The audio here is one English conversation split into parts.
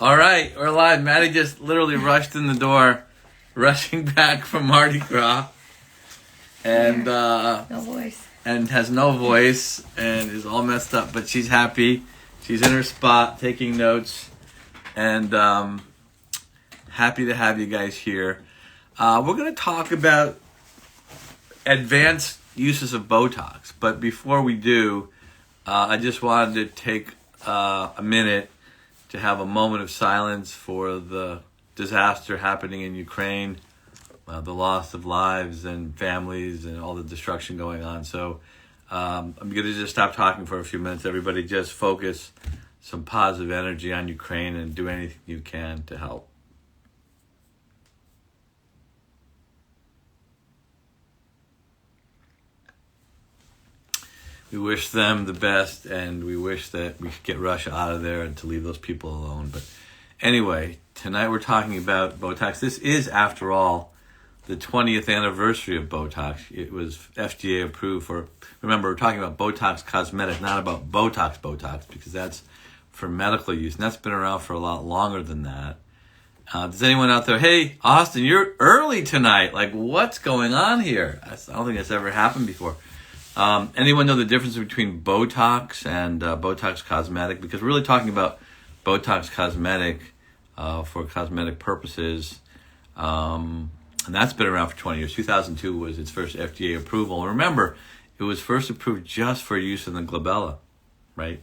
All right, we're live. Maddie just literally rushed in the door, rushing back from Mardi Gras, and no voice, and has no voice, and is all messed up. But she's happy. She's in her spot, taking notes, and happy to have you guys here. We're going to talk about advanced uses of Botox, but before we do, I just wanted to take a minute to have a moment of silence for the disaster happening in Ukraine, the loss of lives and families and all the destruction going on. So I'm going to just stop talking for a few minutes. Everybody just focus some positive energy on Ukraine and do anything you can to help. We wish them the best, and we wish that we could get Russia out of there and to leave those people alone. But anyway, tonight we're talking about Botox. This is, after all, the 20th anniversary of Botox. It was FDA approved for, remember, we're talking about Botox Cosmetic, not about Botox, because that's for medical use. And that's been around for a lot longer than that. Does anyone out there, hey, Austin, you're early tonight. Like, what's going on here? I don't think that's ever happened before. Anyone know the difference between Botox and Botox Cosmetic? Because we're really talking about Botox Cosmetic for cosmetic purposes. And that's been around for 20 years. 2002 was its first FDA approval. And remember, it was first approved just for use in the glabella, right?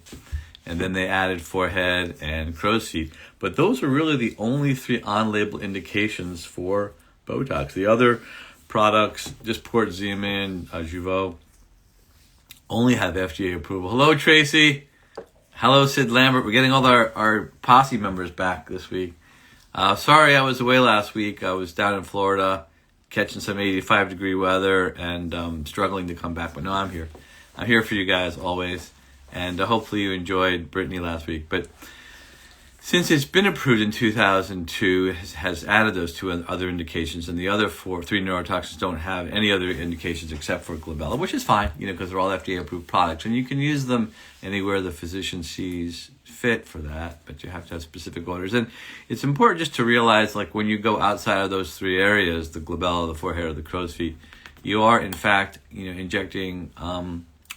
And then they added forehead and crow's feet. But those are really the only three on-label indications for Botox. The other products, Dysport, Xeomin, Jeuveau, only have FDA approval. Hello, Tracy. Hello, Sid Lambert. We're getting all our posse members back this week. Sorry I was away last week. I was down in Florida catching some 85-degree weather and struggling to come back. But no, I'm here. I'm here for you guys always. And hopefully you enjoyed Brittany last week. But since it's been approved in 2002, it has added those two other indications, and the other three neurotoxins don't have any other indications except for glabella, which is fine, because they're all FDA-approved products, and you can use them anywhere the physician sees fit for that, but you have to have specific orders. And it's important just to realize, like, when you go outside of those three areas, the glabella, the forehead, or the crow's feet, you are, in fact, injecting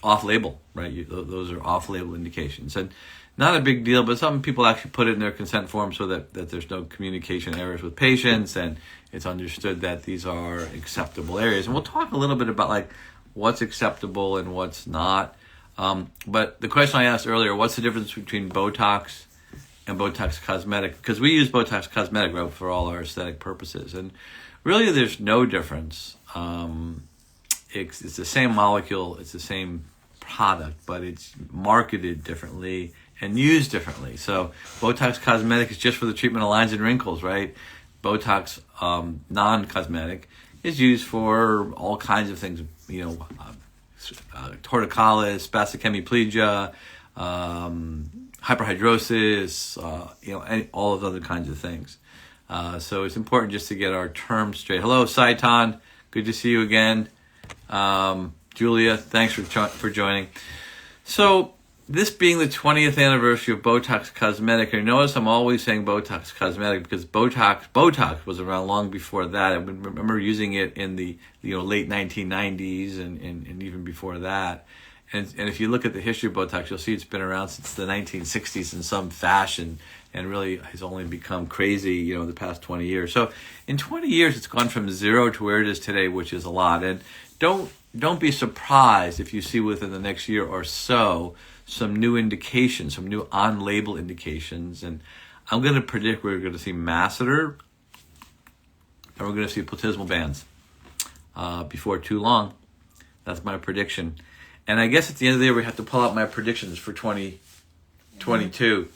off-label, right? Those are off-label indications. And not a big deal, but some people actually put it in their consent form so that there's no communication errors with patients, and it's understood that these are acceptable areas. And we'll talk a little bit about like what's acceptable and what's not. But the question I asked earlier, what's the difference between Botox and Botox Cosmetic? Because we use Botox Cosmetic, right, for all our aesthetic purposes. And really there's no difference. It's the same molecule, it's the same product, but it's marketed differently and used differently. So Botox Cosmetic is just for the treatment of lines and wrinkles, right? Botox non-cosmetic is used for all kinds of things, torticollis, spastic hemiplegia, hyperhidrosis, all of those other kinds of things. So it's important just to get our terms straight. Hello, Saitan. Good to see you again. Julia, thanks for joining. So this being the 20th anniversary of Botox Cosmetic, and notice I'm always saying Botox Cosmetic because Botox was around long before that. I remember using it in the late 1990s and even before that. And if you look at the history of Botox, you'll see it's been around since the 1960s in some fashion, and really has only become crazy, the past 20 years. So in 20 years, it's gone from zero to where it is today, which is a lot. And don't be surprised if you see within the next year or so some new indications, some new on-label indications. And I'm going to predict we're going to see masseter and we're going to see platysmal bands before too long. That's my prediction. And I guess at the end of the year, we have to pull out my predictions for 2022.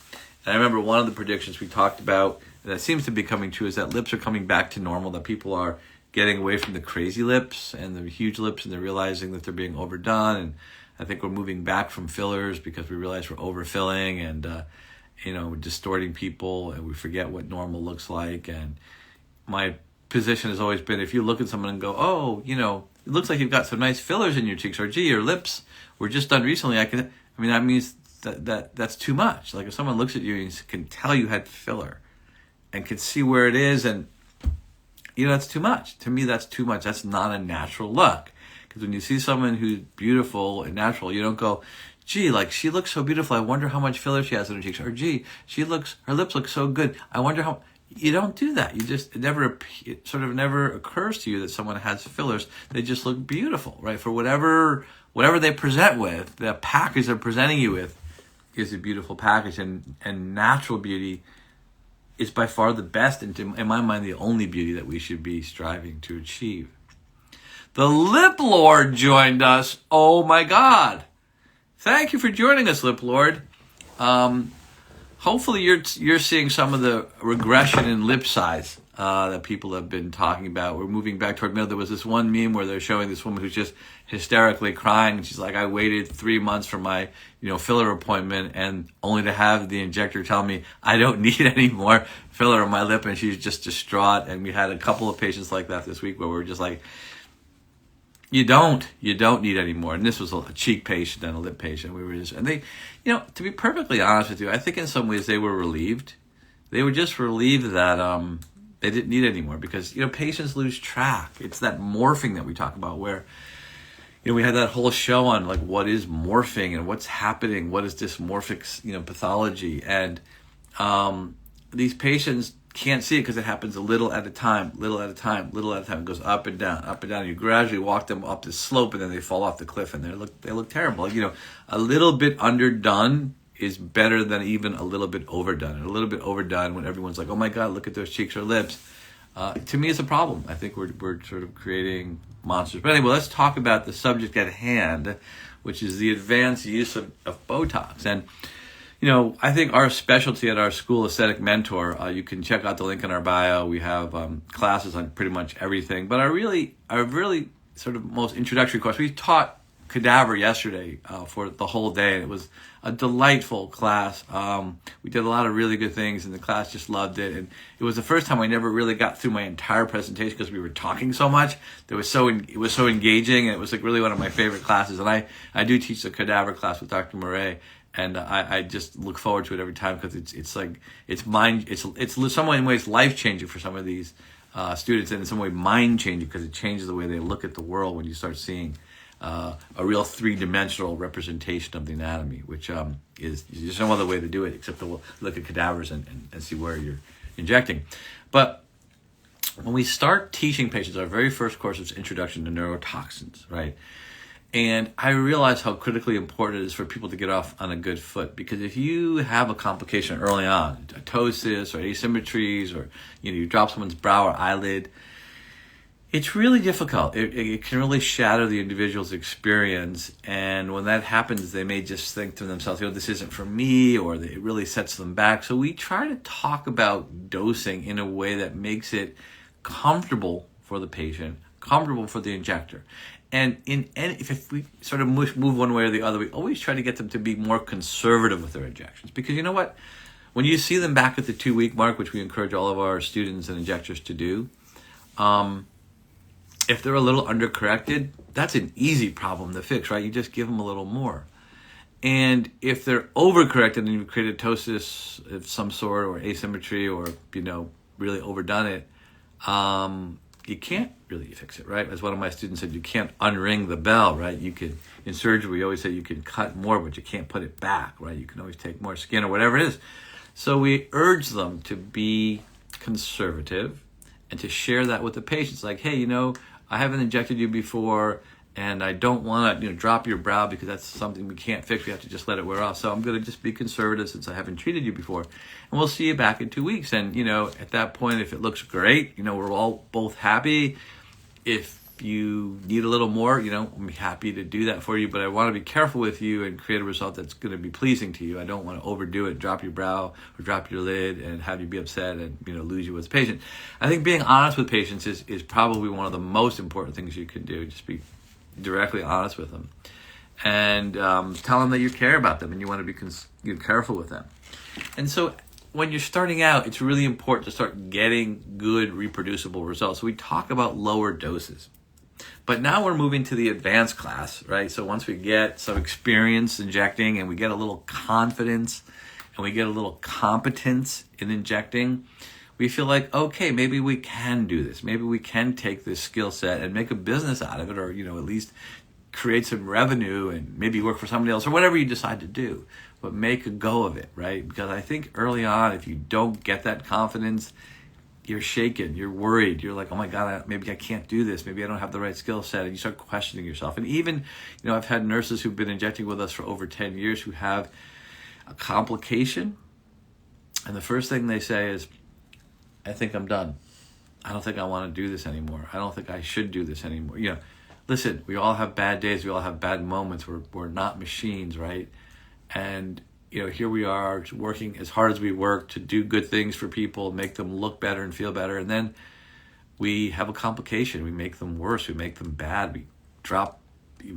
And I remember one of the predictions we talked about that seems to be coming true is that lips are coming back to normal, that people are getting away from the crazy lips and the huge lips, and they're realizing that they're being overdone. And I think we're moving back from fillers because we realize we're overfilling and, we're distorting people, and we forget what normal looks like. And my position has always been, if you look at someone and go, oh, it looks like you've got some nice fillers in your cheeks, or gee, your lips were just done recently. That means that's too much. Like if someone looks at you and can tell you had filler and can see where it is, and that's too much. To me, that's too much. That's not a natural look. Because when you see someone who's beautiful and natural, you don't go, gee, like she looks so beautiful. I wonder how much filler she has in her cheeks. Or gee, her lips look so good. I wonder how. You don't do that. It sort of never occurs to you that someone has fillers. They just look beautiful, right? For whatever they present with, the package they're presenting you with is a beautiful package, and natural beauty is by far the best, and in my mind, the only beauty that we should be striving to achieve. The Lip Lord joined us. Oh my God! Thank you for joining us, Lip Lord. Hopefully you're seeing some of the regression in lip size that people have been talking about. We're moving back toward middle. There was this one meme where they're showing this woman who's just hysterically crying, and she's like, I waited 3 months for my filler appointment, and only to have the injector tell me I don't need any more filler on my lip, and she's just distraught. And we had a couple of patients like that this week where we were just like, you don't need any more. And this was a cheek patient and a lip patient. And they, to be perfectly honest with you, I think in some ways they were relieved. They were just relieved that they didn't need any more, because patients lose track. It's that morphing that we talk about, where we had that whole show on like what is morphing and what's happening, what is dysmorphic pathology, and these patients can't see it because it happens a little at a time. It goes up and down, up and down. You gradually walk them up the slope, and then they fall off the cliff, and they look terrible. Like, a little bit underdone is better than even a little bit overdone. And a little bit overdone, when everyone's like, oh my God, look at those cheeks or lips, to me it's a problem. I think we're sort of creating monsters. But anyway, let's talk about the subject at hand, which is the advanced use of Botox. And I think our specialty at our school, Aesthetic Mentor, you can check out the link in our bio. We have classes on pretty much everything. But our really sort of most introductory course, we taught cadaver yesterday for the whole day. And it was a delightful class. We did a lot of really good things, and the class just loved it. And it was the first time I never really got through my entire presentation because we were talking so much. It was so engaging, and it was like really one of my favorite classes. And I do teach the cadaver class with Dr. Murray. And I just look forward to it every time, because it's in some ways life changing for some of these students, and in some way mind changing, because it changes the way they look at the world when you start seeing a real 3-dimensional representation of the anatomy, which is there's no other way to do it except to look at cadavers and see where you're injecting. But when we start teaching patients, our very first course is Introduction to Neurotoxins, right? And I realize how critically important it is for people to get off on a good foot, because if you have a complication early on, ptosis or asymmetries, or you drop someone's brow or eyelid, it's really difficult. It can really shatter the individual's experience, and when that happens, they may just think to themselves, this isn't for me, or it really sets them back. So we try to talk about dosing in a way that makes it comfortable for the patient, comfortable for the injector. And if we sort of move one way or the other, we always try to get them to be more conservative with their injections. Because you know what? When you see them back at the 2-week mark, which we encourage all of our students and injectors to do, if they're a little undercorrected, that's an easy problem to fix, right? You just give them a little more. And if they're overcorrected and you've created ptosis of some sort, or asymmetry, or really overdone it, you can't really fix it, right? As one of my students said, you can't unring the bell, right? You can, in surgery, we always say you can cut more, but you can't put it back, right? You can always take more skin or whatever it is. So we urge them to be conservative and to share that with the patients. Like, hey, I haven't injected you before, and I don't want to, drop your brow, because that's something we can't fix. We have to just let it wear off. So I'm going to just be conservative, since I haven't treated you before. And we'll see you back in 2 weeks. And, at that point, if it looks great, we're all both happy. If you need a little more, I'm happy to do that for you. But I want to be careful with you and create a result that's going to be pleasing to you. I don't want to overdo it, drop your brow or drop your lid and have you be upset and, lose you as a patient. I think being honest with patients is probably one of the most important things you can do. Just be directly honest with them, and tell them that you care about them and you want to be careful with them. And so when you're starting out, it's really important to start getting good reproducible results. So we talk about lower doses. But now we're moving to the advanced class, right? So once we get some experience injecting and we get a little confidence and we get a little competence in injecting, we feel like, okay, maybe we can do this. Maybe we can take this skill set and make a business out of it, or, at least create some revenue and maybe work for somebody else or whatever you decide to do. But make a go of it, right? Because I think early on, if you don't get that confidence, you're shaken, you're worried, you're like, oh my God, maybe I can't do this. Maybe I don't have the right skill set. And you start questioning yourself. And even, I've had nurses who've been injecting with us for over 10 years who have a complication. And the first thing they say is, I think I'm done. I don't think I want to do this anymore. I don't think I should do this anymore. Listen, we all have bad days. We all have bad moments. We're not machines, right? And, here we are working as hard as we work to do good things for people, make them look better and feel better. And then we have a complication. We make them worse. We make them bad. We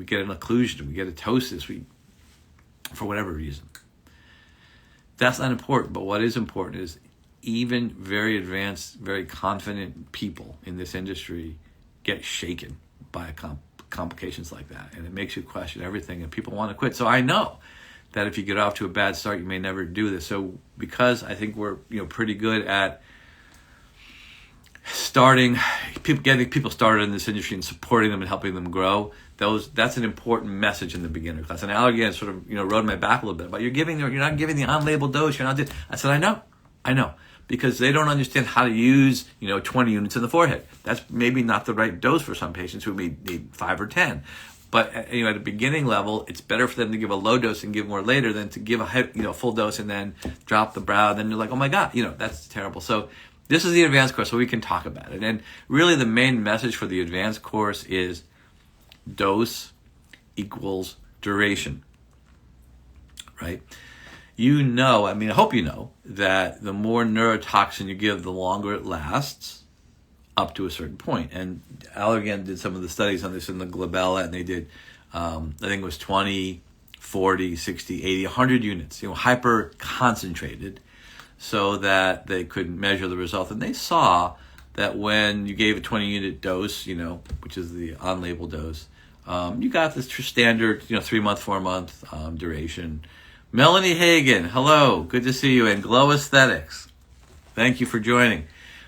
get an occlusion. We get a ptosis. For whatever reason. That's not important. But what is important is even very advanced, very confident people in this industry get shaken by complications like that. And it makes you question everything, and people want to quit. So I know that if you get off to a bad start, you may never do this. So because I think we're pretty good at getting people started in this industry and supporting them and helping them grow, that's an important message in the beginner class. And Allergan sort of rode my back a little bit, but you're not giving the on-label dose. I said, I know. Because they don't understand how to use, 20 units in the forehead. That's maybe not the right dose for some patients who may need 5 or 10. But at the beginning level, it's better for them to give a low dose and give more later than to give a full dose and then drop the brow. And then you're like, oh my God, that's terrible. So this is the advanced course, so we can talk about it. And really the main message for the advanced course is dose equals duration, right? I hope you know that the more neurotoxin you give, the longer it lasts up to a certain point. And Allergan did some of the studies on this in the glabella, and they did, I think it was 20, 40, 60, 80, 100 units, hyper concentrated so that they could measure the result. And they saw that when you gave a 20 unit dose, which is the on-label dose, you got this standard, 3-month, 4-month duration. Melanie Hagan, hello, good to see you, and Glow Aesthetics. Thank you for joining.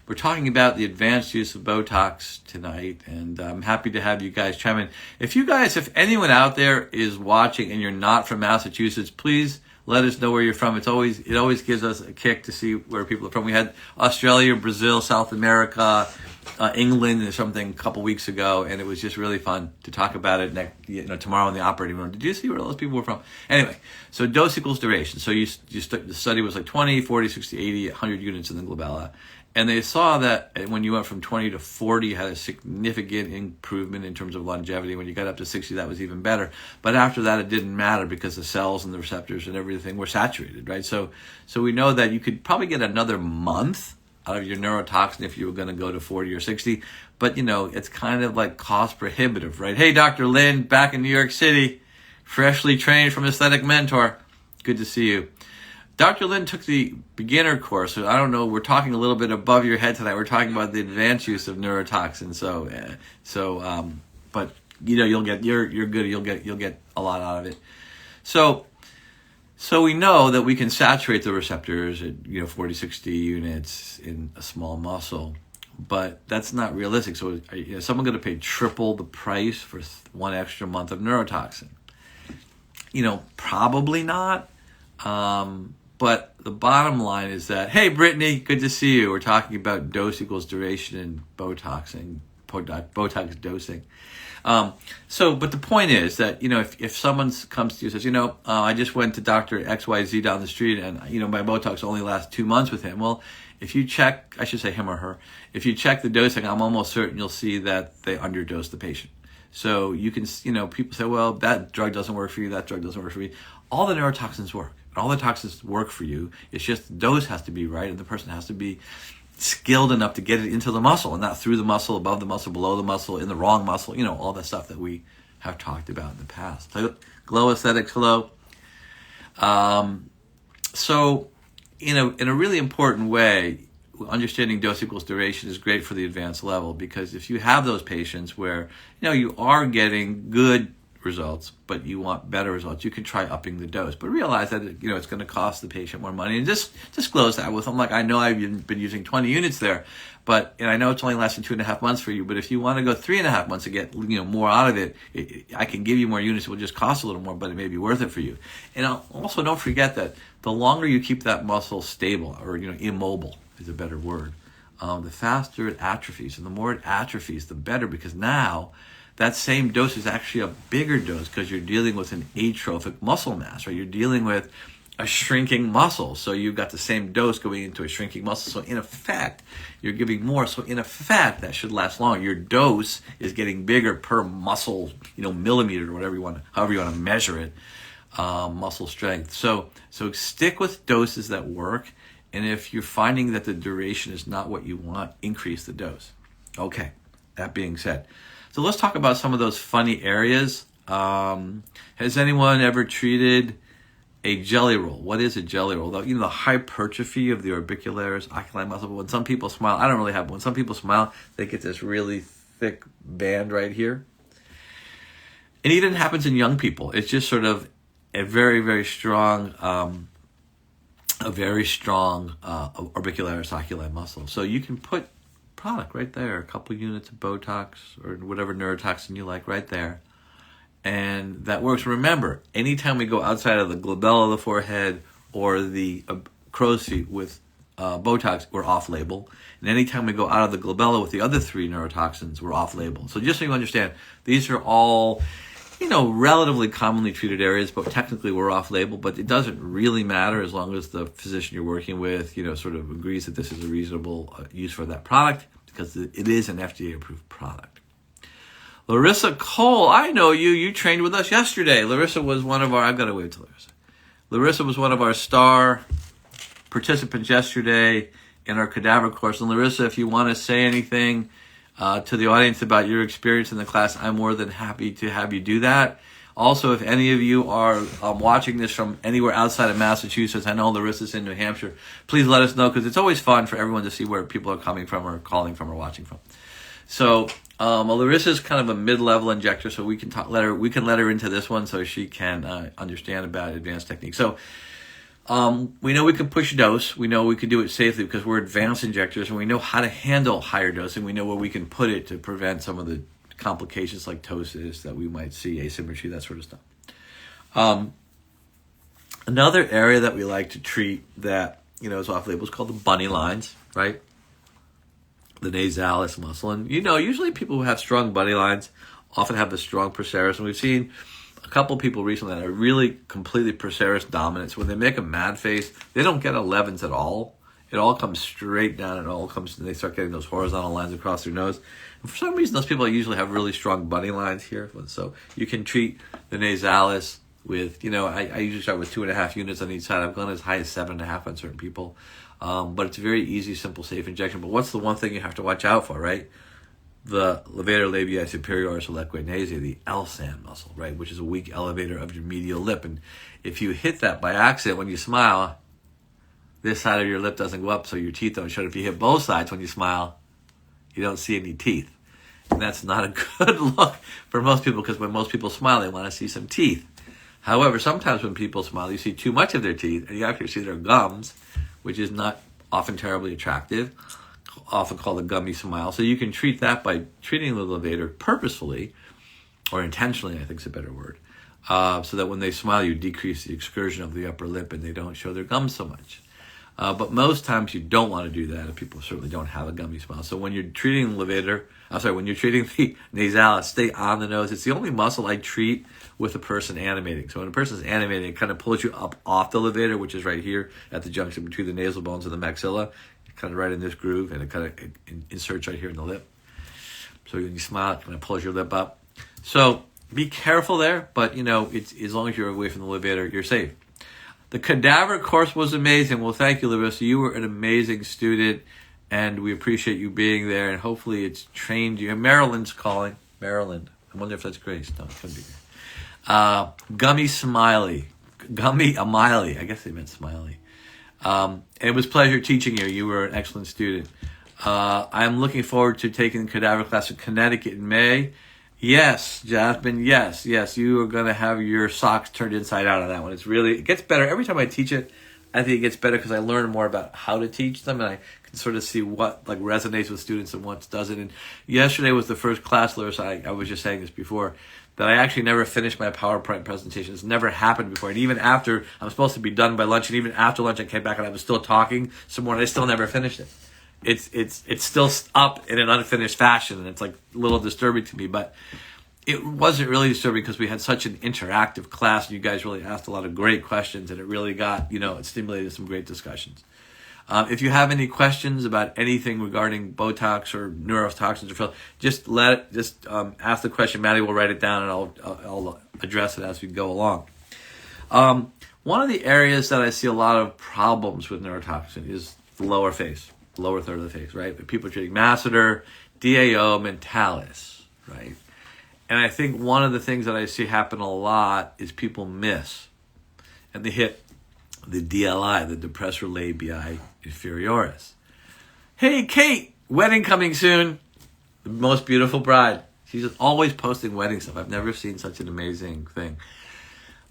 We're talking about the advanced use of Botox tonight, and I'm happy to have you guys chime in. If anyone out there is watching and you're not from Massachusetts, please let us know where you're from. It always gives us a kick to see where people are from. We had Australia, Brazil, South America, England, and something a couple weeks ago, and it was just really fun to talk about it tomorrow in the operating room. Did you see where those people were from? Anyway, so dose equals duration. So the study was like 20, 40, 60, 80, 100 units in the glabella. And they saw that when you went from 20 to 40, you had a significant improvement in terms of longevity. When you got up to 60, that was even better. But after that, it didn't matter because the cells and the receptors and everything were saturated, right? So we know that you could probably get another month out of your neurotoxin if you were going to go to 40 or 60. But, it's kind of like cost prohibitive, right? Hey, Dr. Lynn, back in New York City, freshly trained from Aesthetic Mentor. Good to see you. Dr. Lynn took the beginner course. So I don't know. We're talking a little bit above your head tonight. We're talking about the advanced use of neurotoxin. But you're good. You'll get a lot out of it. So we know that we can saturate the receptors at 40, 60 units in a small muscle, but that's not realistic. So is someone going to pay triple the price for 1 extra month of neurotoxin? Probably not. But the bottom line is that, hey, Brittany, good to see you. We're talking about dose equals duration and Botox dosing. But the point is that, if someone comes to you and says, I just went to Dr. XYZ down the street and, my Botox only lasts 2 months with him. Well, if you check, I should say him or her, if you check the dosing, I'm almost certain you'll see that they underdose the patient. So you can, people say, well, that drug doesn't work for you, that drug doesn't work for me. All the neurotoxins work. All the toxins work for you. It's just the dose has to be right, and the person has to be skilled enough to get it into the muscle and not through the muscle, above the muscle, below the muscle, in the wrong muscle, all the stuff that we have talked about in the past. Glow Aesthetics, hello. So in a really important way, understanding dose equals duration is great for the advanced level, because if you have those patients where, you are getting good results, but you want better results, you can try upping the dose. But realize that, it's going to cost the patient more money. And just disclose that with them. Like, I know I've been using 20 units there, and I know it's only lasting 2.5 months for you, but if you want to go 3.5 months to get, more out of it, I can give you more units. It will just cost a little more, but it may be worth it for you. And also don't forget that the longer you keep that muscle stable, or, immobile is a better word, the faster it atrophies. And the more it atrophies, the better, because now that same dose is actually a bigger dose, because you're dealing with an atrophic muscle mass, right? You're dealing with a shrinking muscle. So you've got the same dose going into a shrinking muscle. So in effect, you're giving more. So in effect, that should last longer. Your dose is getting bigger per muscle, millimeter, or however you want to measure it, muscle strength. So stick with doses that work. And if you're finding that the duration is not what you want, increase the dose. Okay, that being said, so let's talk about some of those funny areas. Has anyone ever treated a jelly roll? What is a jelly roll? The hypertrophy of the orbicularis oculi muscle. But when some people smile, I don't really have. When some people smile, they get this really thick band right here. It even happens in young people. It's just sort of a very, very strong, orbicularis oculi muscle. So you can put product right there, a couple units of Botox or whatever neurotoxin you like right there. And that works. Remember, anytime we go outside of the glabella of the forehead or the crow's feet with Botox, we're off-label. And anytime we go out of the glabella with the other 3 neurotoxins, we're off-label. So just so you understand, these are all, relatively commonly treated areas, but technically we're off-label. But it doesn't really matter as long as the physician you're working with, sort of agrees that this is a reasonable use for that product, because it is an FDA-approved product. Larissa Cole, I know you. You trained with us yesterday. Larissa was one of our... I've got to wait till Larissa. Larissa was one of our star participants yesterday in our cadaver course. And Larissa, if you want to say anything to the audience about your experience in the class, I'm more than happy to have you do that. Also, if any of you are watching this from anywhere outside of Massachusetts, I know Larissa's in New Hampshire, please let us know, because it's always fun for everyone to see where people are coming from or calling from or watching from. So Larissa's kind of a mid-level injector, so we can let her into this one so she can understand about advanced techniques. So we know we can push dose. We know we can do it safely because we're advanced injectors, and we know how to handle higher dose, and we know where we can put it to prevent some of the complications like ptosis that we might see, asymmetry, that sort of stuff. Another area that we like to treat that is off-label is called the bunny lines, right? The nasalis muscle. And, usually people who have strong bunny lines often have the strong procerus. And we've seen a couple people recently that are really completely procerus dominant. So when they make a mad face, they don't get 11s at all. It all comes straight down. They start getting those horizontal lines across their nose. And for some reason, those people usually have really strong bunny lines here. So you can treat the nasalis with, I usually start with 2.5 units on each side. I've gone as high as 7.5 on certain people. But it's a very easy, simple, safe injection. But what's the one thing you have to watch out for, right? The levator labii superioris or equinacea, the LSAN muscle, right? Which is a weak elevator of your medial lip. And if you hit that by accident when you smile, this side of your lip doesn't go up, so your teeth don't show. If you hit both sides when you smile, you don't see any teeth. And that's not a good look for most people, because when most people smile, they want to see some teeth. However, sometimes when people smile, you see too much of their teeth, and you actually see their gums, which is not often terribly attractive, often called a gummy smile. So you can treat that by treating the levator purposefully, or intentionally, I think is a better word, so that when they smile, you decrease the excursion of the upper lip and they don't show their gums so much. But most times you don't want to do that, and people certainly don't have a gummy smile. So when you're treating when you're treating the nasalis, stay on the nose. It's the only muscle I treat with a person animating. So when a person's animating, it kind of pulls you up off the levator, which is right here at the junction between the nasal bones and the maxilla, kind of right in this groove, and it kind of inserts right here in the lip. So when you smile, it kind of pulls your lip up. So be careful there, but it's, as long as you're away from the levator, you're safe. The cadaver course was amazing. Well, thank you, Larissa. You were an amazing student, and we appreciate you being there, and hopefully it's trained you. And Maryland's calling. Maryland. I wonder if that's Grace. No, it couldn't be. Gummy Amiley. I guess they meant Smiley. It was a pleasure teaching you. You were an excellent student. I'm looking forward to taking the cadaver class in Connecticut in May. Yes, Jasmine, yes. You are going to have your socks turned inside out on that one. It gets better. Every time I teach it, I think it gets better because I learn more about how to teach them, and I can sort of see what like resonates with students and what doesn't. And yesterday was the first class, Larissa, I was just saying this before, that I actually never finished my PowerPoint presentation. It's never happened before. And even after, I'm supposed to be done by lunch, and even after lunch I came back and I was still talking some more, and I still never finished it. It's still up in an unfinished fashion, and it's like a little disturbing to me, but it wasn't really disturbing because we had such an interactive class, and you guys really asked a lot of great questions, and it really got, it stimulated some great discussions. If you have any questions about anything regarding Botox or neurotoxins or fillers, just ask the question. Maddie will write it down, and I'll address it as we go along. One of the areas that I see a lot of problems with neurotoxin is the lower third of the face, right? But people are treating masseter, DAO, mentalis, right? And I think one of the things that I see happen a lot is people miss, and they hit the DLI, the depressor labii inferioris. Hey, Kate, wedding coming soon. The most beautiful bride. She's always posting wedding stuff. I've never seen such an amazing thing.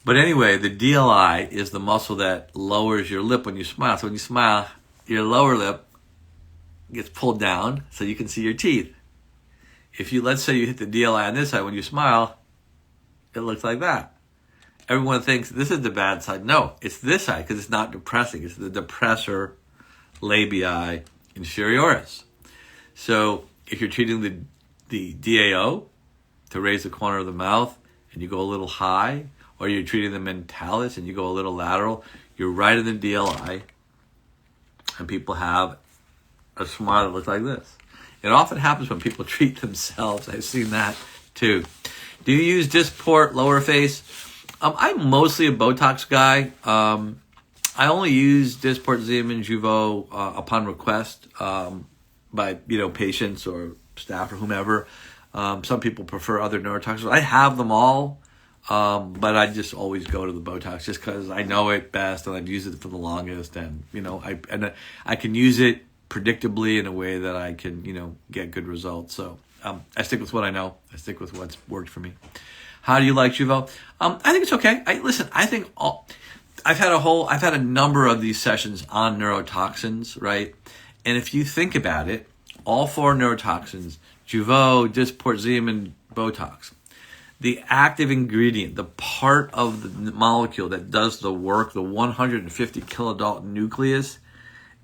But anyway, the DLI is the muscle that lowers your lip when you smile. So when you smile, your lower lip gets pulled down so you can see your teeth. Let's say you hit the DLI on this side, when you smile, it looks like that. Everyone thinks this is the bad side. No, it's this side because it's not depressing. It's the depressor labii inferioris. So if you're treating the DAO to raise the corner of the mouth and you go a little high, or you're treating the mentalis and you go a little lateral, you're right in the DLI, and people have a smile that looks like this. It often happens when people treat themselves. I've seen that too. Do you use Dysport lower face? I'm mostly a Botox guy. I only use Dysport, Xeomin, Jeuveau upon request by patients or staff or whomever. Some people prefer other neurotoxins. I have them all, but I just always go to the Botox just because I know it best and I've used it for the longest, and I can use it predictably in a way that I can get good results. So I stick with what I know. I stick with what's worked for me. How do you like Jeuveau? I think it's okay. I think I've had a number of these sessions on neurotoxins, right? And if you think about it, all 4 neurotoxins, Jeuveau, Dysport, Xeomin, Botox, the active ingredient, the part of the molecule that does the work, the 150 kilodalton nucleus,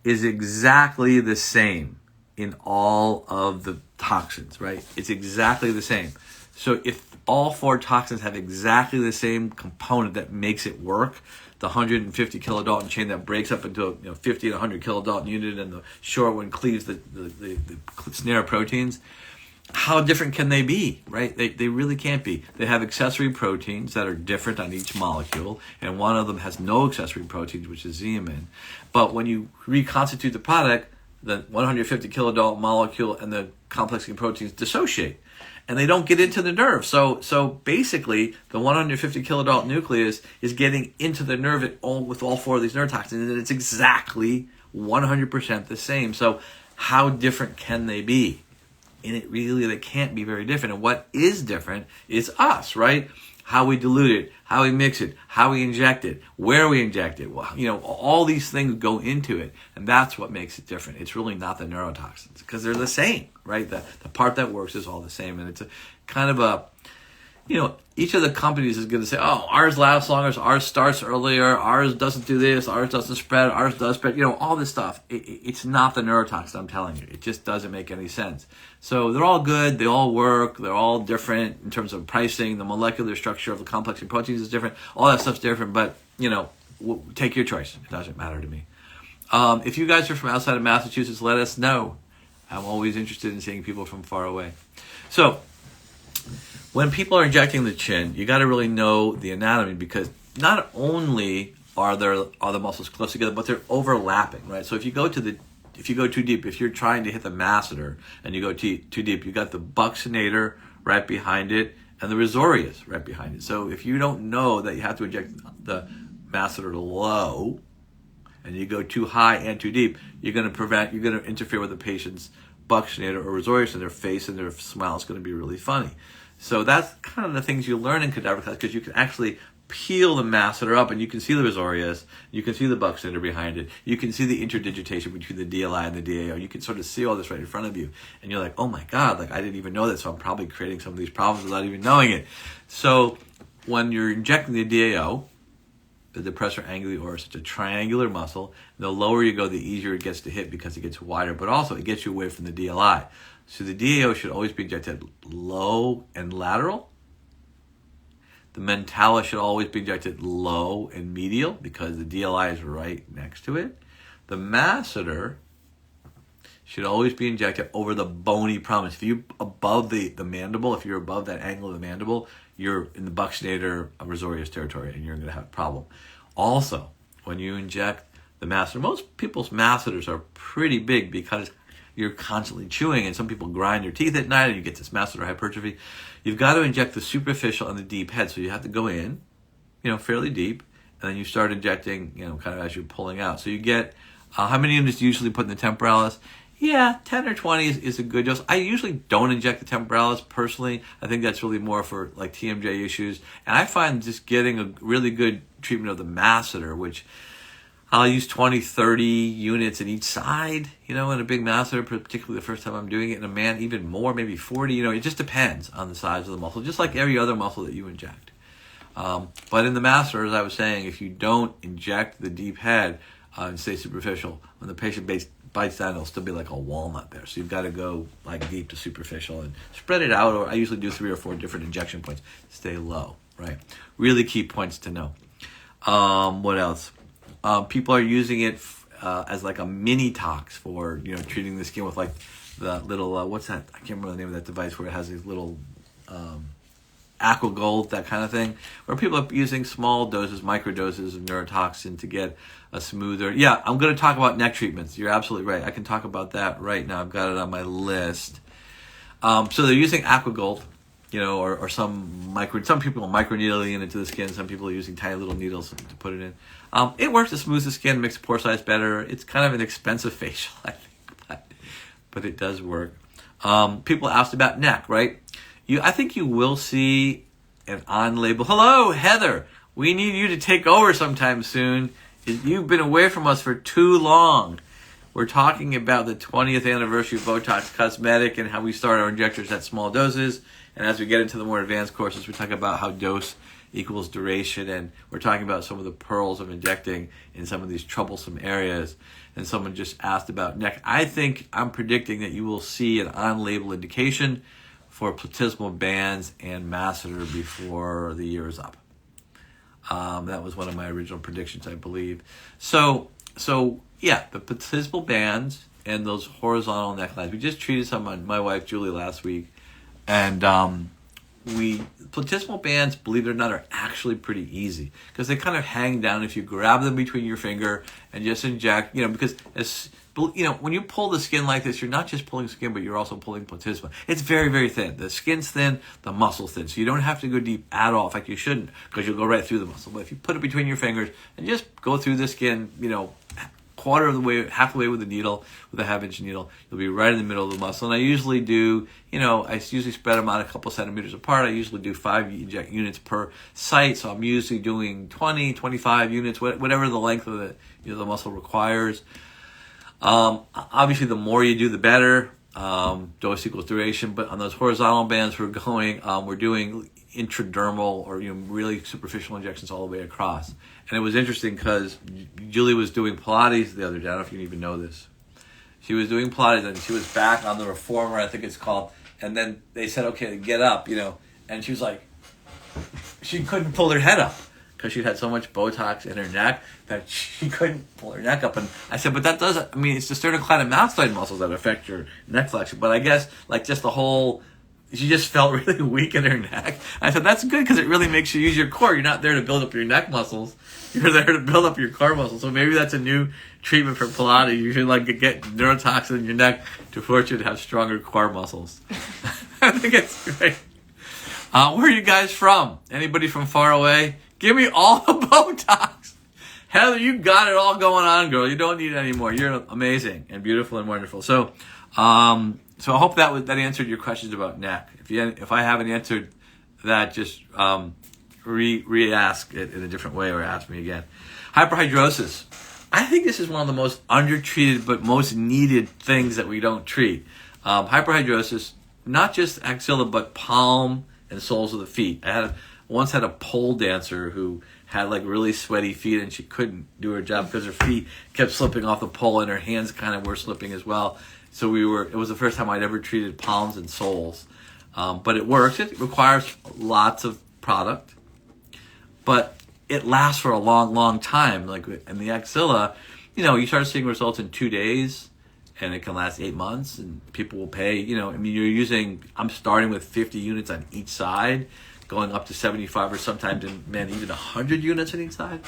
is exactly the same in all of the toxins, right? It's exactly the same. So if all 4 toxins have exactly the same component that makes it work, the 150 kilodalton chain that breaks up into 50 and 100 kilodalton unit, and the short one cleaves the snare proteins, how different can they be, right? They really can't be. They have accessory proteins that are different on each molecule, and one of them has no accessory proteins, which is Xeomin. But when you reconstitute the product, the 150 kilodalton molecule and the complexing proteins dissociate, and they don't get into the nerve. So basically, the 150 kilodalton nucleus is getting into the nerve with all 4 of these neurotoxins, and it's exactly 100% the same. So how different can they be? And they can't be very different. And what is different is us, right? How we dilute it, how we mix it, how we inject it, where we inject it. Well, all these things go into it, and that's what makes it different. It's really not the neurotoxins because they're the same, right? The part that works is all the same, and it's a kind of a, each of the companies is going to say, oh, ours lasts longer, ours starts earlier, ours doesn't do this, ours doesn't spread, ours does spread, all this stuff. It's not the neurotoxin, I'm telling you. It just doesn't make any sense. So they're all good, they all work, they're all different in terms of pricing, the molecular structure of the complexing proteins is different, all that stuff's different, but, take your choice. It doesn't matter to me. If you guys are from outside of Massachusetts, let us know. I'm always interested in seeing people from far away. So, when people are injecting the chin, you got to really know the anatomy, because not only are the muscles close together, but they're overlapping, right? So if you go too deep, if you're trying to hit the masseter and you go too deep, you got the buccinator right behind it and the risorius right behind it. So if you don't know that you have to inject the masseter low and you go too high and too deep, you're going to interfere with the patient's buccinator or risorius, and their face and their smile is going to be really funny. So that's kind of the things you learn in cadaver class, because you can actually peel the masseter up and you can see the risorius, you can see the buccinator behind it, you can see the interdigitation between the DLI and the DAO. You can sort of see all this right in front of you, and you're like, oh my God, like I didn't even know that, so I'm probably creating some of these problems without even knowing it. So when you're injecting the DAO, the depressor anguli oris, it's a triangular muscle. The lower you go, the easier it gets to hit because it gets wider, but also it gets you away from the DLI. So the DAO should always be injected low and lateral. The mentalis should always be injected low and medial because the DLI is right next to it. The masseter should always be injected over the bony prominence. If you're above the mandible, if you're above that angle of the mandible, you're in the buccinator risorius territory and you're going to have a problem. Also, when you inject the masseter, most people's masseters are pretty big because you're constantly chewing, and some people grind their teeth at night and you get this masseter hypertrophy. You've got to inject the superficial and the deep head. So you have to go in, fairly deep, and then you start injecting, kind of as you're pulling out. So you get, how many units do you usually put in the temporalis? Yeah, 10 or 20 is a good dose. I usually don't inject the temporalis personally. I think that's really more for like TMJ issues. And I find just getting a really good treatment of the masseter, which I'll use 20, 30 units in each side, in a big masseter, particularly the first time I'm doing it. In a man, even more, maybe 40. It just depends on the size of the muscle, just like every other muscle that you inject. But in the masseter, as I was saying, if you don't inject the deep head and stay superficial, when the patient bites down, it'll still be like a walnut there. So you've got to go like deep to superficial and spread it out. Or I usually do 3 or 4 different injection points. Stay low, right? Really key points to know. What else? People are using it as like a mini tox for treating the skin with like the little what's that? I can't remember the name of that device where it has these little aqua gold, that kind of thing, where people are using small doses, micro doses of neurotoxin to get a smoother. Yeah, I'm going to talk about neck treatments. You're absolutely right. I can talk about that right now. I've got it on my list. So they're using aqua gold, or some people are microneedling into the skin. Some people are using tiny little needles to put it in. It works to smooth the skin, makes the pore size better. It's kind of an expensive facial, I think, but it does work. People asked about neck, right? I think you will see an on-label. Hello, Heather. We need you to take over sometime soon. You've been away from us for too long. We're talking about the 20th anniversary of Botox Cosmetic and how we start our injectors at small doses. And as we get into the more advanced courses, we talk about how dose equals duration. And we're talking about some of the pearls of injecting in some of these troublesome areas. And someone just asked about neck. I'm predicting that you will see an on-label indication for platysmal bands and masseter before the year is up. That was one of my original predictions, I believe. So yeah, the platysmal bands and those horizontal necklines. We just treated some on my wife Julie last week, and platysmal bands, believe it or not, are actually pretty easy because they kind of hang down if you grab them between your finger and just inject. Because when you pull the skin like this, you're not just pulling skin, but you're also pulling platysma. It's very, very thin. The skin's thin, the muscle's thin. So you don't have to go deep at all. In fact, you shouldn't, because you'll go right through the muscle. But if you put it between your fingers and just go through the skin, quarter of the way, half the way with a needle, with a 1/2-inch needle, you'll be right in the middle of the muscle. And I usually do, I usually spread them out a couple centimeters apart. I usually do 5 units per site. So I'm usually doing 20, 25 units, whatever the length of the muscle requires. Obviously, the more you do, the better. Dose equals duration. But on those horizontal bands, we're doing intradermal or really superficial injections all the way across. And it was interesting because Julie was doing Pilates the other day. I don't know if you even know this. She was doing Pilates and she was back on the reformer, I think it's called. And then they said, okay, get up, And she was like, she couldn't pull her head up because she'd had so much Botox in her neck that she couldn't pull her neck up. And I said, but that doesn't, it's the sternocleidomastoid muscles that affect your neck flexion. But I guess, just the whole, she just felt really weak in her neck. I said, that's good because it really makes you use your core. You're not there to build up your neck muscles. You're there to build up your core muscles. So maybe that's a new treatment for Pilates. You should get neurotoxin in your neck to force you to have stronger core muscles. I think it's great. Where are you guys from? Anybody from far away? Give me all the Botox. Heather, you got it all going on, girl. You don't need it anymore. You're amazing and beautiful and wonderful. So I hope that answered your questions about neck. If I haven't answered that, just re-ask it in a different way or ask me again. Hyperhidrosis. I think this is one of the most undertreated but most needed things that we don't treat. Hyperhidrosis, not just axilla, but palm and soles of the feet. I once had a pole dancer who had like really sweaty feet, and she couldn't do her job because her feet kept slipping off the pole and her hands kind of were slipping as well. So it was the first time I'd ever treated palms and soles. But it works. It requires lots of product, but it lasts for a long, long time. Like in the axilla, you start seeing results in 2 days, and it can last 8 months, and people will pay. I'm starting with 50 units on each side, going up to 75 or sometimes, even 100 units on each side.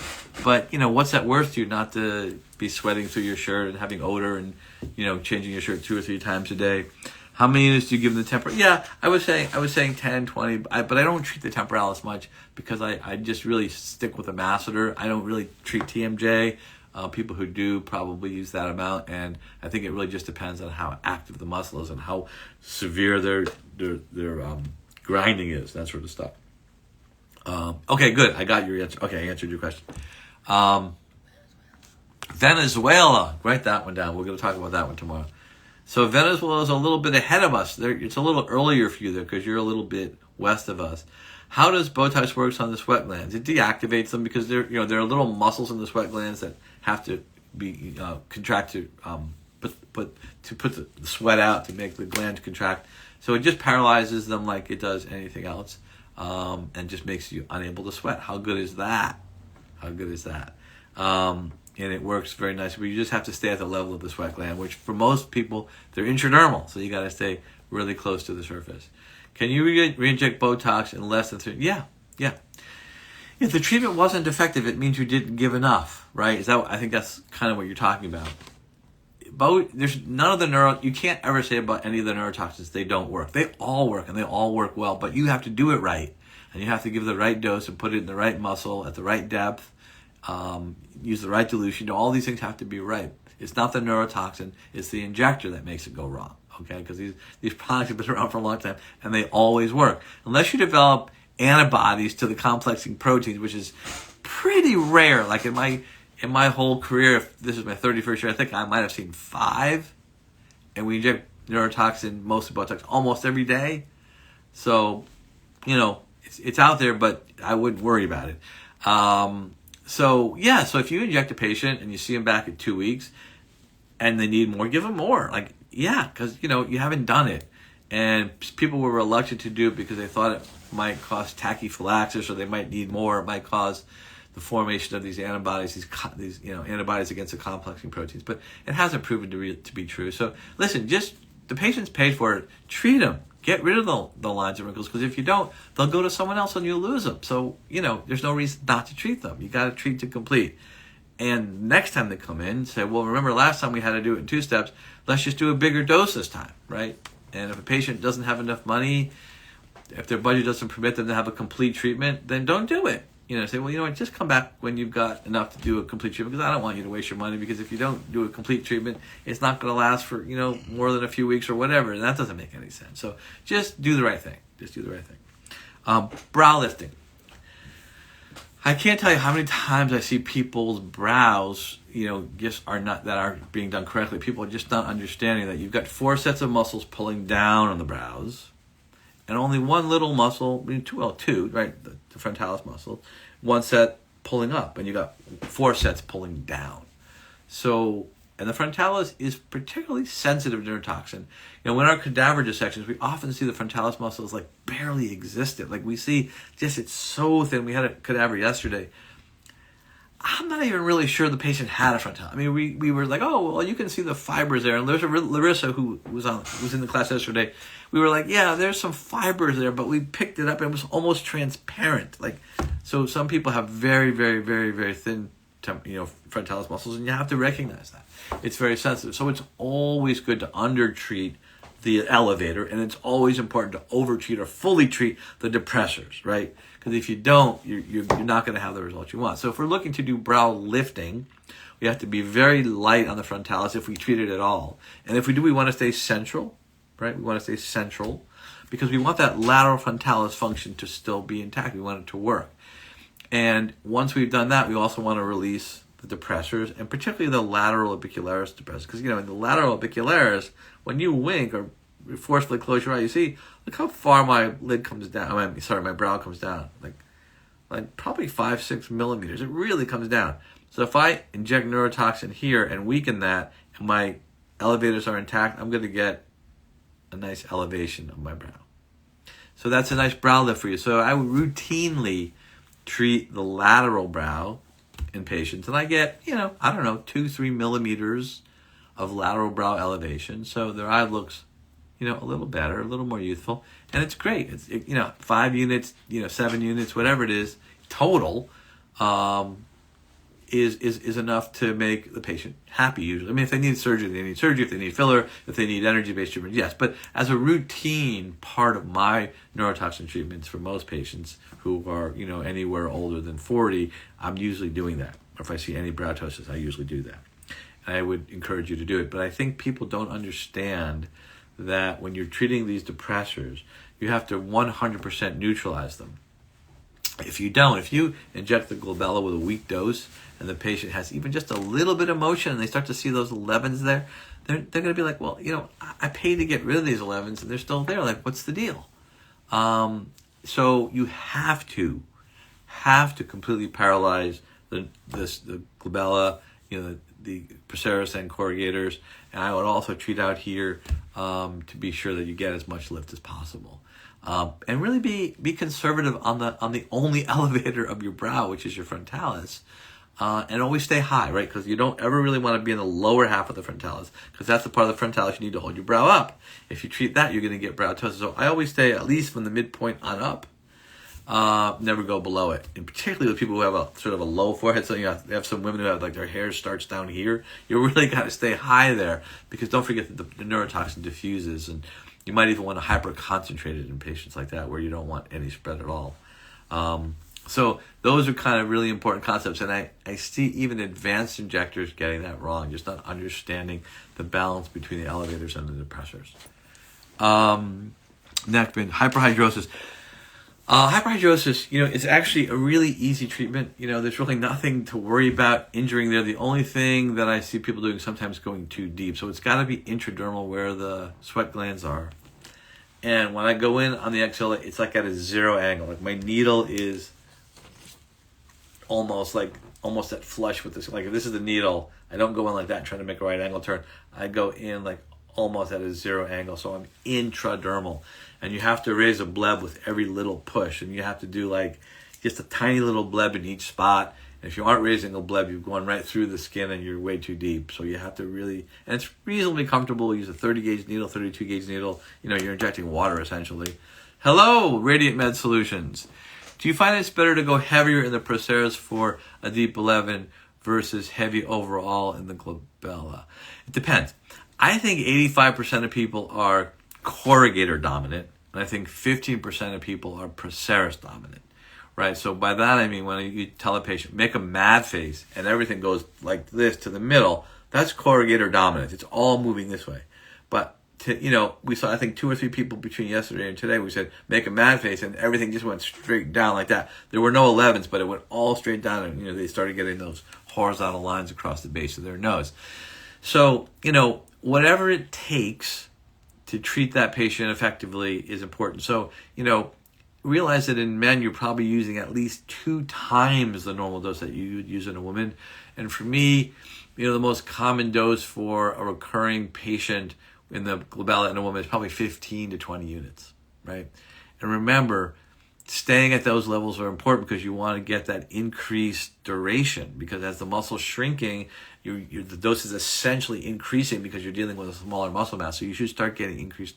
But, what's that worth to you not to be sweating through your shirt and having odor and, changing your shirt 2 or 3 times a day? How many units do you give them the temporal? Yeah, I was saying 10, 20, but I don't treat the temporalis much because I just really stick with the masseter. I don't really treat TMJ. People who do probably use that amount, and I think it really just depends on how active the muscle is and how severe their grinding is, that sort of stuff. Okay, good. I got your answer. Okay, I answered your question. Venezuela. Write that one down. We're going to talk about that one tomorrow. So Venezuela is a little bit ahead of us. It's a little earlier for you there because you're a little bit west of us. How does Botox work on the sweat glands? It deactivates them because there are little muscles in the sweat glands that have to be contract to put the sweat out to make the gland contract. So it just paralyzes them like it does anything else, and just makes you unable to sweat. How good is that? And it works very nicely. But you just have to stay at the level of the sweat gland, which for most people, they're intradermal. So you got to stay really close to the surface. Can you re-inject Botox in less than 3? Yeah. If the treatment wasn't effective, it means you didn't give enough, right? I think that's kind of what you're talking about. There's none of the you can't ever say about any of the neurotoxins they don't work. They all work, and they all work well, but you have to do it right. And you have to give the right dose and put it in the right muscle at the right depth, use the right dilution. All these things have to be right. It's not the neurotoxin, it's the injector that makes it go wrong, okay? Because these products have been around for a long time, and they always work. Unless you develop antibodies to the complexing proteins, which is pretty rare. Like in my whole career, if this is my 31st year, I think I might have seen 5, and we inject neurotoxin, mostly Botox, almost every day. So, it's out there, but I wouldn't worry about it. So if you inject a patient and you see them back at 2 weeks and they need more, give them more. Because, you haven't done it. And people were reluctant to do it because they thought it might cause tachyphylaxis, or they might need more. It might cause the formation of these antibodies, these antibodies against the complexing proteins. But it hasn't proven to be true. So listen, just the patient's paid for it. Treat them. Get rid of the lines and wrinkles, because if you don't, they'll go to someone else and you'll lose them. So, there's no reason not to treat them. You got to treat to complete. And next time they come in, say, well, remember last time we had to do it in 2 steps. Let's just do a bigger dose this time, right? And if a patient doesn't have enough money, if their budget doesn't permit them to have a complete treatment, then don't do it. Say, well, just come back when you've got enough to do a complete treatment, because I don't want you to waste your money, because if you don't do a complete treatment, it's not going to last for, more than a few weeks or whatever, and that doesn't make any sense. So just do the right thing. Brow lifting. I can't tell you how many times I see people's brows, just aren't being done correctly. People are just not understanding that you've got 4 sets of muscles pulling down on the brows, and only one little muscle, 2, right? The frontalis muscle, 1 set pulling up, and you got 4 sets pulling down. So, and the frontalis is particularly sensitive to neurotoxin. In our cadaver dissections, we often see the frontalis muscles barely existent. We see it's so thin. We had a cadaver yesterday. I'm not even really sure the patient had a frontalis. I mean, we were like, oh, well, you can see the fibers there. And there's Russo who was in the class yesterday. We were like, yeah, there's some fibers there, but we picked it up and it was almost transparent. So some people have very, very, very, very thin, frontalis muscles, and you have to recognize that. It's very sensitive. So it's always good to undertreat the elevator, and it's always important to over-treat or fully treat the depressors, right? Because if you don't, you're not going to have the results you want. So if we're looking to do brow lifting, we have to be very light on the frontalis if we treat it at all. And if we do, we want to stay central, right? We want to stay central because we want that lateral frontalis function to still be intact. We want it to work. And once we've done that, we also want to release the depressors, and particularly the lateral orbicularis depressors. Because, in the lateral orbicularis, when you wink or forcefully close your eye, you see, look how far my lid comes down. My brow comes down. Like probably 5-6 millimeters. It really comes down. So if I inject neurotoxin here and weaken that, and my elevators are intact, I'm going to get a nice elevation of my brow. So that's a nice brow lift for you. So I would routinely treat the lateral brow in patients, and I get, 2-3 millimeters of lateral brow elevation. So their eye looks, a little better, a little more youthful, and it's great. It's 5 units, 7 units, whatever it is, total, is enough to make the patient happy usually. I mean, if they need surgery, they need surgery. If they need filler, if they need energy-based treatment, yes. But as a routine part of my neurotoxin treatments for most patients who are, anywhere older than 40, I'm usually doing that. Or if I see any brow ptosis, I usually do that. And I would encourage you to do it. But I think people don't understand that when you're treating these depressors, you have to 100% neutralize them. If you inject the glabella with a weak dose and the patient has even just a little bit of motion and they start to see those 11s there, they're going to be like, well, I paid to get rid of these 11s and they're still there. Like, what's the deal? So you have to completely paralyze the glabella, the procerus and corrugators. And I would also treat out here to be sure that you get as much lift as possible. And really be conservative on the only elevator of your brow, which is your frontalis, and always stay high, right? Because you don't ever really want to be in the lower half of the frontalis, because that's the part of the frontalis you need to hold your brow up. If you treat that, you're going to get brow ptosis. So I always stay at least from the midpoint on up. Never go below it. And particularly with people who have a sort of a low forehead, so you have some women who have their hair starts down here. You really got to stay high there, because don't forget that the neurotoxin diffuses, and you might even want to hyper-concentrate it in patients like that where you don't want any spread at all. So those are kind of really important concepts. And I see even advanced injectors getting that wrong, just not understanding the balance between the elevators and the depressors. Next, hyperhidrosis. Hyperhidrosis, it's actually a really easy treatment. There's really nothing to worry about injuring there. The only thing that I see people doing sometimes going too deep. So it's got to be intradermal where the sweat glands are. And when I go in on the axilla, it's like at a 0 angle. Like my needle is almost at flush with this. Like if this is the needle, I don't go in like that trying to make a right angle turn. I go in like almost at a 0 angle. So I'm intradermal. And you have to raise a bleb with every little push. And you have to do like just a tiny little bleb in each spot. And if you aren't raising a bleb, you're going right through the skin and you're way too deep. So you have to really, and it's reasonably comfortable. Use a 30 gauge needle, 32 gauge needle. You're injecting water essentially. Hello, Radiant Med Solutions. Do you find it's better to go heavier in the procerus for a deep 11 versus heavy overall in the glabella? It depends. I think 85% of people are corrugator dominant, and I think 15% of people are procerus dominant, right? So by that I mean when you tell a patient, make a mad face and everything goes like this to the middle, that's corrugator dominant. It's all moving this way. But we saw, I think, 2 or 3 people between yesterday and today, we said, make a mad face, and everything just went straight down like that. There were no 11s, but it went all straight down, and, they started getting those horizontal lines across the base of their nose. So, whatever it takes to treat that patient effectively is important. So, realize that in men, you're probably using at least 2 times the normal dose that you would use in a woman. And for me, the most common dose for a recurring patient in the glabella in a woman is probably 15 to 20 units, right? And remember, staying at those levels are important because you want to get that increased duration, because as the muscle's shrinking, the dose is essentially increasing because you're dealing with a smaller muscle mass. So you should start getting increased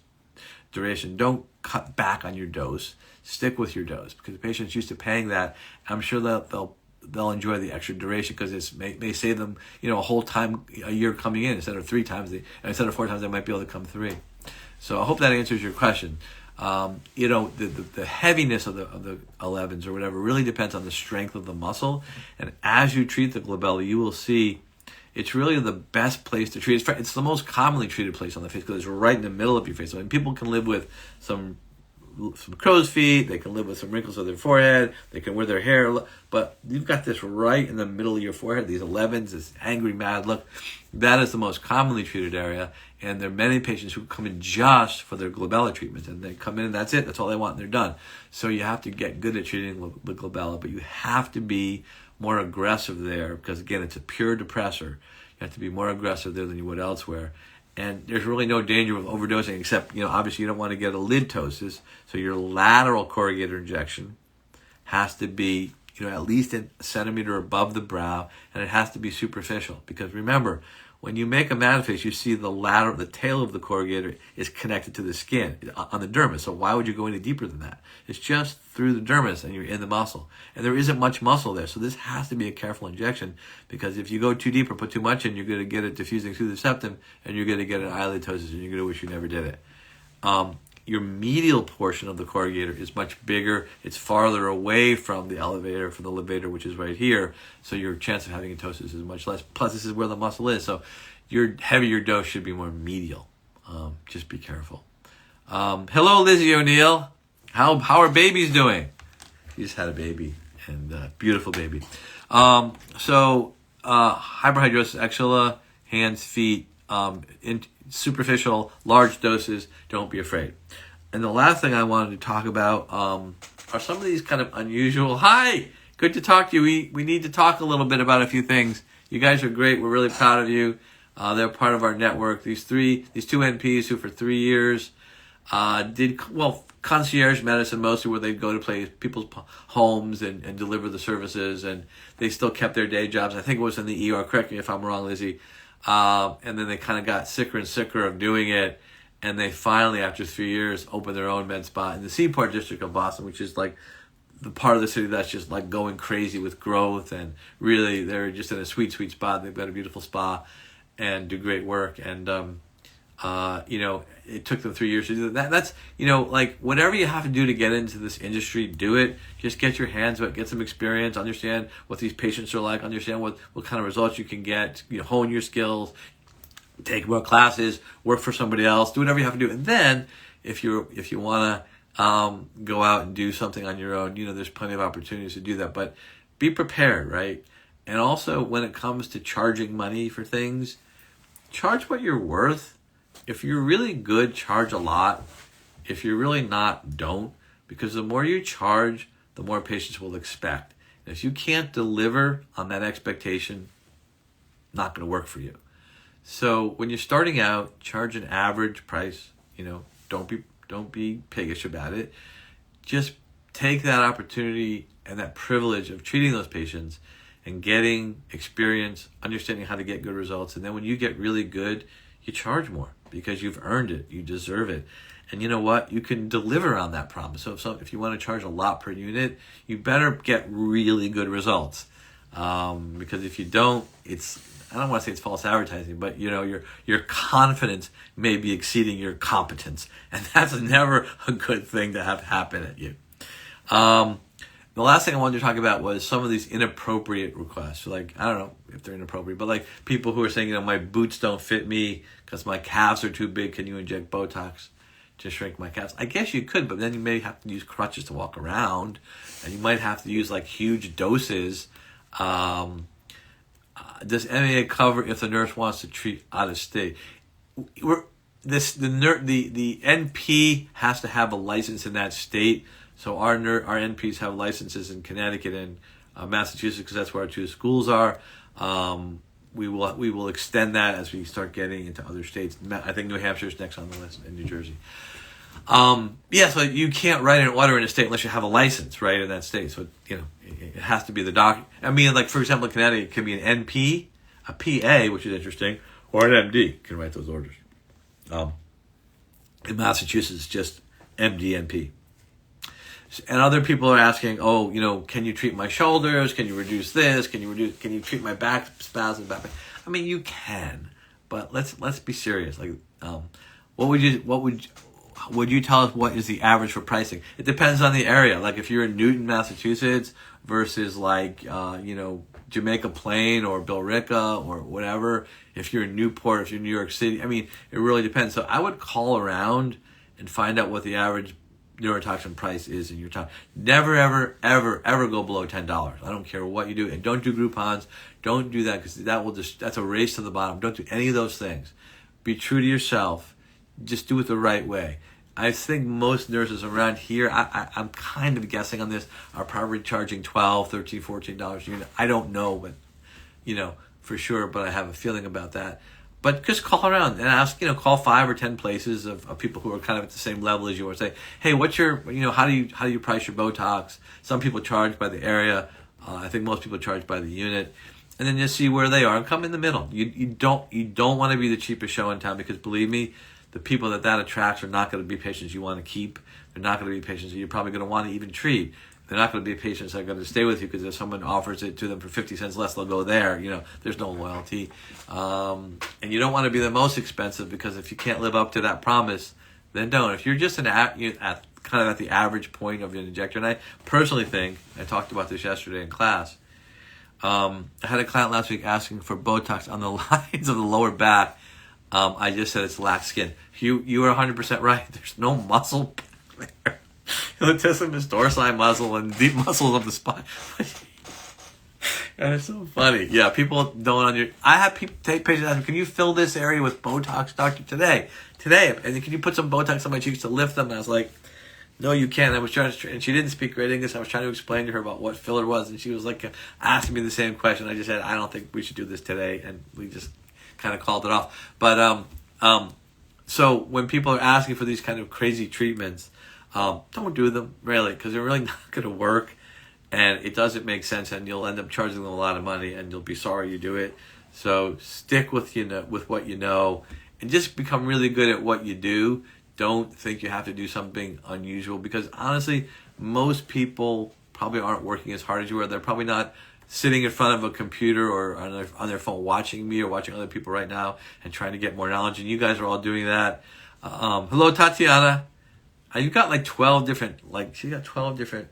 duration. Don't cut back on your dose. Stick with your dose, because the patient's used to paying that. I'm sure that they'll they'll enjoy the extra duration because it may save them, a whole time, a year coming in instead of 3 times. Instead of 4 times, they might be able to come 3. So I hope that answers your question. The heaviness of the 11s or whatever really depends on the strength of the muscle. And as you treat the glabella, you will see it's really the best place to treat. It's the most commonly treated place on the face because it's right in the middle of your face. So people can live with some crow's feet, they can live with some wrinkles on their forehead, they can wear their hair, but you've got this right in the middle of your forehead, these 11s, this angry, mad look. That is the most commonly treated area, and there are many patients who come in just for their glabella treatment, and they come in and that's it, that's all they want, and they're done. So you have to get good at treating the glabella, but you have to be more aggressive there, because again, it's a pure depressor. You have to be more aggressive there than you would elsewhere. And there's really no danger of overdosing, except, obviously you don't want to get a lid ptosis. So your lateral corrugator injection has to be, at least a centimeter above the brow, and it has to be superficial. Because remember, when you make a metaphase, you see the tail of the corrugator is connected to the skin on the dermis. So why would you go any deeper than that? It's just through the dermis and you're in the muscle. And there isn't much muscle there. So this has to be a careful injection, because if you go too deep or put too much in, you're going to get it diffusing through the septum and you're going to get an eyelid ptosis and you're going to wish you never did it. Your medial portion of the corrugator is much bigger. It's farther away from the levator, which is right here. So your chance of having a ptosis is much less. Plus, this is where the muscle is. So your heavier dose should be more medial. Just be careful. Hello, Lizzie O'Neill. How are babies doing? You just had a baby, and beautiful baby. Hyperhidrosis, axilla, hands, feet, superficial, large doses, don't be afraid. And the last thing I wanted to talk about are some of these kind of unusual... Hi! Good to talk to you. We need to talk a little bit about a few things. You guys are great. We're really proud of you. They're part of our network. These two NPs who for 3 years did concierge medicine mostly, where they'd go to people's homes and deliver the services, and they still kept their day jobs. I think it was in the ER. Correct me if I'm wrong, Lizzie. And then they kind of got sicker and sicker of doing it. And they finally, after 3 years, opened their own med spa in the Seaport district of Boston, which is like the part of the city that's just like going crazy with growth. And really, they're just in a sweet, sweet spot. They've got a beautiful spa and do great work. And, it took them 3 years to do that. That's, whatever you have to do to get into this industry, do it. Just get your hands wet, get some experience, understand what these patients are like, understand what kind of results you can get, hone your skills, take more classes, work for somebody else, do whatever you have to do. And then if you want to go out and do something on your own, there's plenty of opportunities to do that. But be prepared, right? And also, when it comes to charging money for things, charge what you're worth. If you're really good, charge a lot. If you're really not, don't. Because the more you charge, the more patients will expect. And if you can't deliver on that expectation, not going to work for you. So when you're starting out, charge an average price. Don't be piggish about it. Just take that opportunity and that privilege of treating those patients and getting experience, understanding how to get good results. And then when you get really good, you charge more because you've earned it. You deserve it. And you know what? You can deliver on that promise. So if you want to charge a lot per unit, you better get really good results. Because if you don't, I don't want to say it's false advertising, but your confidence may be exceeding your competence. And that's never a good thing to have happen at you. The last thing I wanted to talk about was some of these inappropriate requests. Like, I don't know if they're inappropriate, but like people who are saying, my boots don't fit me because my calves are too big. Can you inject Botox to shrink my calves? I guess you could, but then you may have to use crutches to walk around, and you might have to use like huge doses. Does MA cover if the nurse wants to treat out of state? The NP has to have a license in that state. So our NPs have licenses in Connecticut and Massachusetts, because that's where our 2 schools are. We will extend that as we start getting into other states. I think New Hampshire's next on the list, and New Jersey. So you can't write an order in a state unless you have a license, right, in that state. So it has to be the doc. I mean, like for example, in Connecticut, it could be an NP, a PA, which is interesting, or an MD can write those orders. In Massachusetts, it's just MD, NP. And other people are asking, oh, can you treat my shoulders? Can you reduce this? Can you treat my back spasms? Back pain? I mean, you can, but let's be serious. Like, what would you tell us? What is the average for pricing? It depends on the area. Like if you're in Newton, Massachusetts versus like, Jamaica Plain or Billerica or whatever. If you're in Newport, if you're in New York City, I mean, it really depends. So I would call around and find out what the average neurotoxin price is in your town. Never, ever, ever, ever go below $10. I don't care what you do. And don't do Groupons. Don't do that because that's a race to the bottom. Don't do any of those things. Be true to yourself. Just do it the right way. I think most nurses around here, I'm kind of guessing on this, are probably charging $12, $13, $14 a unit. I don't know, but, for sure, but I have a feeling about that. But just call around and ask, call 5 or 10 places of people who are kind of at the same level as you are. Say, hey, what's your, how do you price your Botox? Some people charge by the area. I think most people charge by the unit. And then just see where they are and come in the middle. You don't want to be the cheapest show in town because believe me, the people that attracts are not going to be patients you want to keep. They're not going to be patients that you're probably going to want to even treat. They're not going to be patients that are going to stay with you because if someone offers it to them for 50 cents less, they'll go there. There's no loyalty. And you don't want to be the most expensive because if you can't live up to that promise, then don't. If you're just kind of at the average point of an injector, and I personally think, I talked about this yesterday in class, I had a client last week asking for Botox on the lines of the lower back. I just said it's lax skin. You are 100% right. There's no muscle there. Latissimus dorsi muscle and deep muscles of the spine. And it's so funny. Yeah, people don't I have people take patients ask me, can you fill this area with Botox, doctor, today? And then can you put some Botox on my cheeks to lift them? And I was like, no, you can't. I was trying to, and she didn't speak great English. I was trying to explain to her about what filler was, and she was like asking me the same question. I just said, I don't think we should do this today, and we just kind of called it off. But so when people are asking for these kind of crazy treatments, don't do them really because they're really not going to work, and it doesn't make sense, and you'll end up charging them a lot of money, and you'll be sorry you do it. So stick with with what you know, and just become really good at what you do. Don't think you have to do something unusual because honestly, most people probably aren't working as hard as you are. They're probably not sitting in front of a computer or on their phone watching me or watching other people right now and trying to get more knowledge. And you guys are all doing that. Hello, Tatiana. You've got like 12 different, she's got 12 different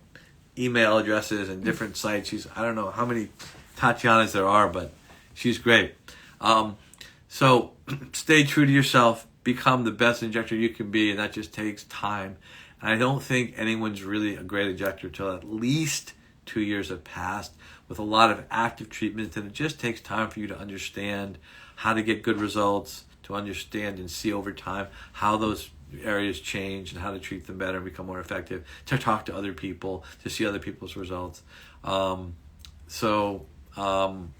email addresses and different sites. I don't know how many Tatianas there are, but she's great. So stay true to yourself. Become the best injector you can be, and that just takes time. And I don't think anyone's really a great injector till at least 2 years have passed with a lot of active treatment, and it just takes time for you to understand how to get good results, to understand and see over time how those areas change and how to treat them better and become more effective, to talk to other people, to see other people's results.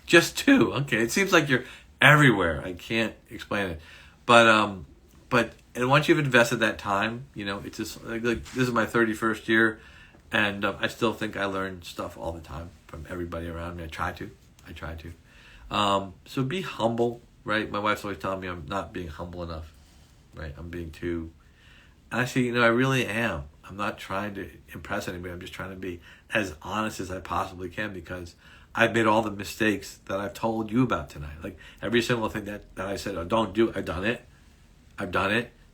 Just 2. Okay, it seems like you're everywhere. I can't explain it. But once you've invested that time, it's just like this is my 31st year, and I still think I learn stuff all the time from everybody around me. I try to. So be humble, right? My wife's always telling me I'm not being humble enough, right? I'm being too. Actually, I really am. I'm not trying to impress anybody. I'm just trying to be as honest as I possibly can because I've made all the mistakes that I've told you about tonight. Like every single thing that I said, oh, don't do, I've done it.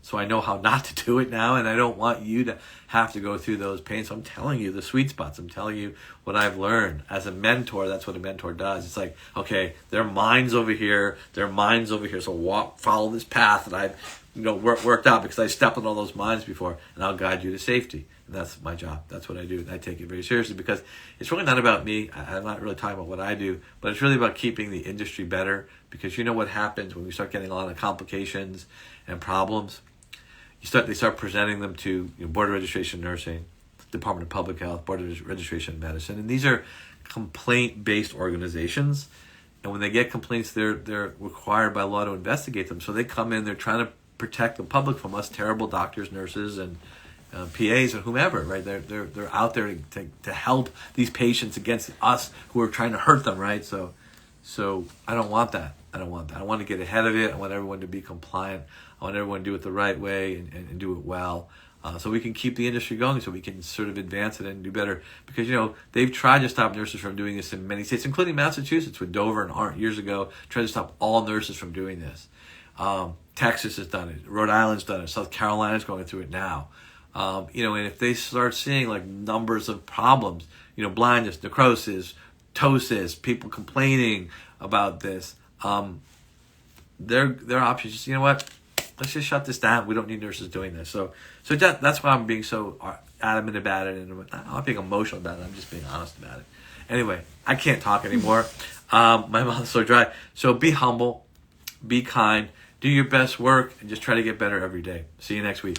So I know how not to do it now, and I don't want you to have to go through those pains. So I'm telling you the sweet spots. I'm telling you what I've learned. As a mentor, that's what a mentor does. It's like, okay, their mind's over here, so follow this path that I've worked out because I stepped on all those mines before, and I'll guide you to safety. And that's my job. That's what I do. And I take it very seriously because it's really not about me. I'm not really talking about what I do, but it's really about keeping the industry better because you know what happens when we start getting a lot of complications and problems. They start presenting them to Board of Registration Nursing, Department of Public Health, Board of Registration Medicine, and these are complaint-based organizations. And when they get complaints, they're required by law to investigate them. So they come in, they're trying to protect the public from us terrible doctors, nurses, and PAs and whomever, right? They're out there to help these patients against us who are trying to hurt them, right? So I don't want that. I want to get ahead of it. I want everyone to be compliant. I want everyone to do it the right way and do it well. so we can keep the industry going, so we can sort of advance it and do better. Because, they've tried to stop nurses from doing this in many states, including Massachusetts with Dover and Hart years ago, tried to stop all nurses from doing this. Texas has done it. Rhode Island's done it. South Carolina's going through it now. And if they start seeing like numbers of problems, blindness, necrosis, ptosis, people complaining about this, their options is, what? Let's just shut this down. We don't need nurses doing this. So that's why I'm being so adamant about it, and I'm not being emotional about it. I'm just being honest about it. Anyway, I can't talk anymore. My mouth's so dry. So be humble, be kind, do your best work, and just try to get better every day. See you next week.